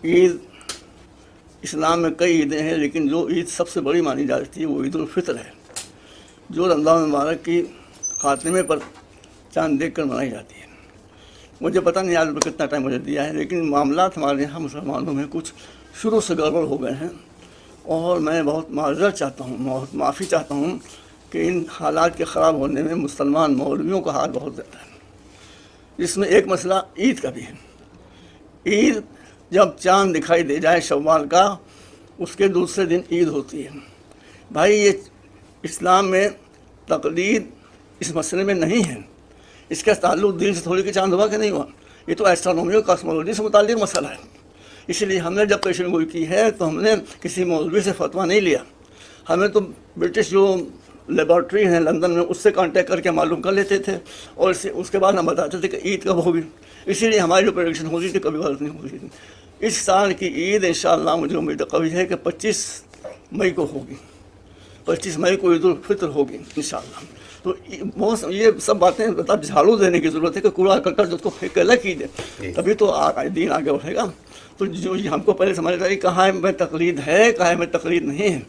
عید اسلام میں کئی عیدیں ہیں، لیکن جو عید سب سے بڑی مانی جاتی ہے وہ عید الفطر ہے، جو رمضان مبارک کی خاتمے پر چاند دیکھ کر منائی جاتی ہے۔ مجھے پتہ نہیں آج کتنا ٹائم مجھے دیا ہے، لیکن معاملات ہمارے یہاں مسلمانوں میں کچھ شروع سے گڑبڑ ہو گئے ہیں، اور میں بہت معذرت چاہتا ہوں، بہت معافی چاہتا ہوں کہ ان حالات کے خراب ہونے میں مسلمان مولویوں کا ہاتھ بہت زیادہ ہے۔ جس میں ایک مسئلہ عید کا بھی ہے۔ عید جب چاند دکھائی دے جائے شوال کا، اس کے دوسرے دن عید ہوتی ہے۔ بھائی یہ اسلام میں تقلید اس مسئلے میں نہیں ہے، اس کا تعلق دین سے تھوڑی کہ چاند ہوا کہ نہیں ہوا، یہ تو ایسٹرونومی اور کاسمولوجی سے متعلق مسئلہ ہے۔ اس لیے ہم نے جب پیشن گوئی کی ہے تو ہم نے کسی مولوی سے فتویٰ نہیں لیا، ہمیں تو برٹش جو لیبارٹری ہیں لندن میں اس سے کانٹیکٹ کر کے معلوم کر لیتے تھے، اور اس کے بعد ہم بتاتے تھے کہ عید کب ہوگی۔ اسی لیے ہماری جو پریڈکشن ہوتی تھی کبھی غلط نہیں ہوتی تھی۔ اس سال کی عید انشاءاللہ مجھے امید قوی ہے کہ 25 مئی کو ہوگی، 25 مئی کو عید الفطر ہوگی انشاءاللہ۔ تو یہ سب باتیں مطلب جھاڑو دینے کی ضرورت ہے کہ کوڑا کرکٹ جو اس کو پھینک الگ کیجیے، تبھی تو دین آگے اٹھے گا۔ تو جو ہم کو پہلے سمجھنا چاہیے کہاں میں تقلید ہے، کہاں میں تقلید نہیں ہے۔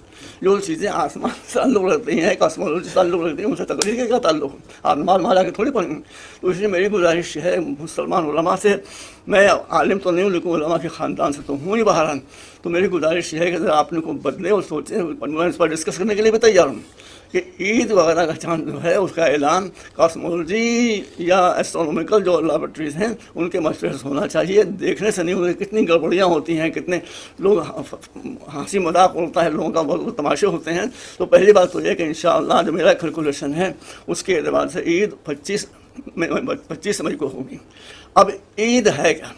جو چیزیں آسمان سے تعلق رکھتی ہیں، کاسمولوجی سے تعلق رکھتی ہیں، ان سے تقلید کا کیا تعلق ہے؟ آپ مال مال کے تھوڑی پڑھیں گے۔ تو اس لیے میری گزارش ہے مسلمان علماء سے، میں عالم تو نہیں ہوں لیکن علماء کے خاندان سے تو ہوں ہی بہرحال، تو میری گزارش یہ ہے کہ اگر آپ نے کو بدلے اور سوچیں، میں اس پر ڈسکس کرنے کے لیے بھی تیار ہوں کہ عید وغیرہ کا چاند جو ہے اس کا اعلان کاسمولوجی یا ایسٹرونومیکل جو لیبارٹریز ہیں ان کے مشورے سے ہونا چاہیے، دیکھنے سے نہیں ہوگی۔ کتنی گڑبڑیاں ہوتی ہیں، کتنے لوگ ہنسی مذاق ہوتا ہے، لوگوں کا بہت تماشے ہوتے ہیں۔ تو پہلی بات تو یہ کہ انشاءاللہ جو میرا کیلکولیشن ہے اس کے اعتبار سے عید 25 مئی کو ہوگی۔ اب عید ہے کیا؟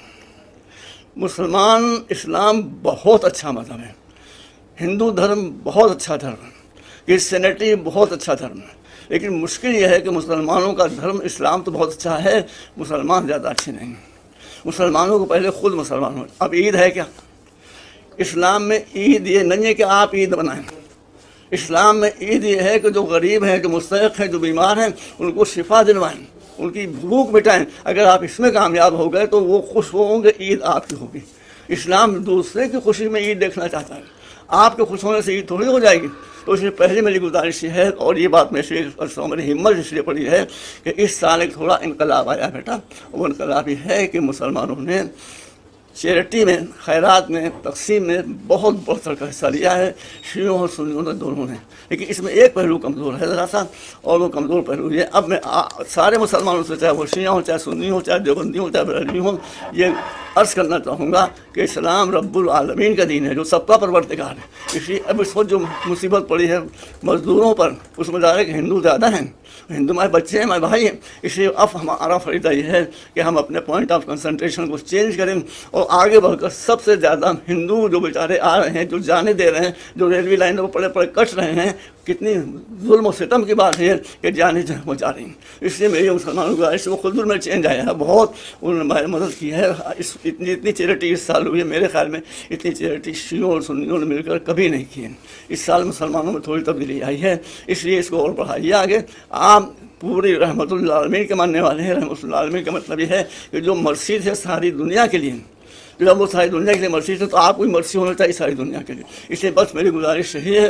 اسلام بہت اچھا مذہب ہے، ہندو دھرم بہت اچھا دھرم ہے، کرسچینٹی بہت اچھا دھرم ہے، لیکن مشکل یہ ہے کہ مسلمانوں کا دھرم اسلام تو بہت اچھا ہے، مسلمان زیادہ اچھے نہیں ہیں۔ مسلمانوں کو پہلے خود مسلمان ہو۔ اب عید ہے کیا؟ اسلام میں عید یہ نہیں ہے کہ آپ عید بنائیں، اسلام میں عید یہ ہے کہ جو غریب ہیں، جو مستحق ہیں، جو بیمار ہیں، ان کو شفا دلوائیں، ان کی بھوک مٹائیں۔ اگر آپ اس میں کامیاب ہو گئے تو وہ خوش ہوں گے، عید آپ کی ہوگی۔ اسلام دوسرے کی خوشی میں عید دیکھنا چاہتا ہے، آپ کے خوش ہونے سے عید تھوڑی ہو جائے گی۔ تو اس لیے پہلے میری گزارش یہ ہے، اور یہ بات میں میری ہمت اس لیے پڑی ہے کہ اس سال ایک تھوڑا انقلاب آیا بیٹا۔ وہ انقلاب یہ ہے کہ مسلمانوں نے چیریٹی میں، خیرات میں، تقسیم میں بہت بڑھ چڑھ کر حصہ لیا ہے، شیعوں اور سنیوں نے دونوں نے۔ لیکن اس میں ایک پہلو کمزور ہے ذرا سا، اور وہ کمزور پہلو یہ، اب میں سارے مسلمانوں سے، چاہے وہ شیعہ ہوں، چاہے سنی ہوں، چاہے دیوبندی ہوں، چاہے بریلوی ہوں، یہ عرض کرنا چاہوں گا کہ اسلام رب العالمین کا دین ہے جو سب کا پروردگار ہے۔ اس لیے اب اس وقت جو مصیبت پڑی ہے مزدوروں پر، اس میں ظاہر ہے کہ ہندو زیادہ ہیں، ہندو ہمارے بچے ہیں، ہمارے بھائی ہیں۔ اس لیے اب ہمارا فریضہ یہ ہے کہ ہم اپنے پوائنٹ آف کنسنٹریشن کو چینج کریں، اور آگے بڑھ کر سب سے زیادہ ہندو جو بیچارے آ رہے ہیں، جو جانے دے رہے ہیں، جو ریلوے لائنوں کو پڑے پڑے کٹ رہے ہیں، کتنی ظلم و ستم کی بات ہے کہ جانے جو وہ جا رہی ہیں۔ اس لیے میری مسلمانوں کی گزارش وہ خود میں چینج آیا ہے، بہت انہوں نے ہماری مدد کی ہے۔ اتنی چیریٹی اس سال ہوئی ہے، میرے خیال میں اتنی چیریٹی شیعوں اور سنیوں نے مل کر کبھی نہیں کی ہے۔ اس سال مسلمانوں میں تھوڑی تبدیلی آئی ہے، اس لیے اس کو اور بڑھائیے آگے۔ آپ پوری رحمت اللہ عالمین کے ماننے والے ہیں۔ رحمت اللہ عالمین کا مطلب یہ ہے کہ جو مرثی ہے ساری دنیا کے لیے، جب وہ ساری دنیا کے لیے مرثی ہے تو آپ کو مرثی ہونا چاہیے ساری دنیا کے لیے۔ اس لیے بس میری گزارش یہی ہے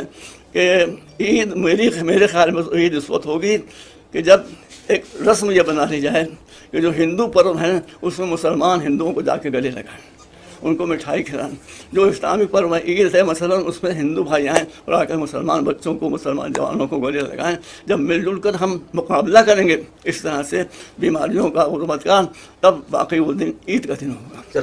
کہ عید میرے خیال میں عید اس وقت ہوگی کہ جب ایک رسم یہ بنا لی جائے کہ جو ہندو پرو ہیں اس میں مسلمان ہندوؤں کو جا کے گلے لگائیں، ان کو مٹھائی کھلائیں۔ جو اسلامی پرو ہے عید ہے مثلاً، اس میں ہندو بھائی آئیں اور آ کر مسلمان بچوں کو، مسلمان جوانوں کو گلے لگائیں۔ جب مل جل کر ہم مقابلہ کریں گے اس طرح سے بیماریوں کا، غربت کا، تب باقی وہ دن عید کا دن ہوگا۔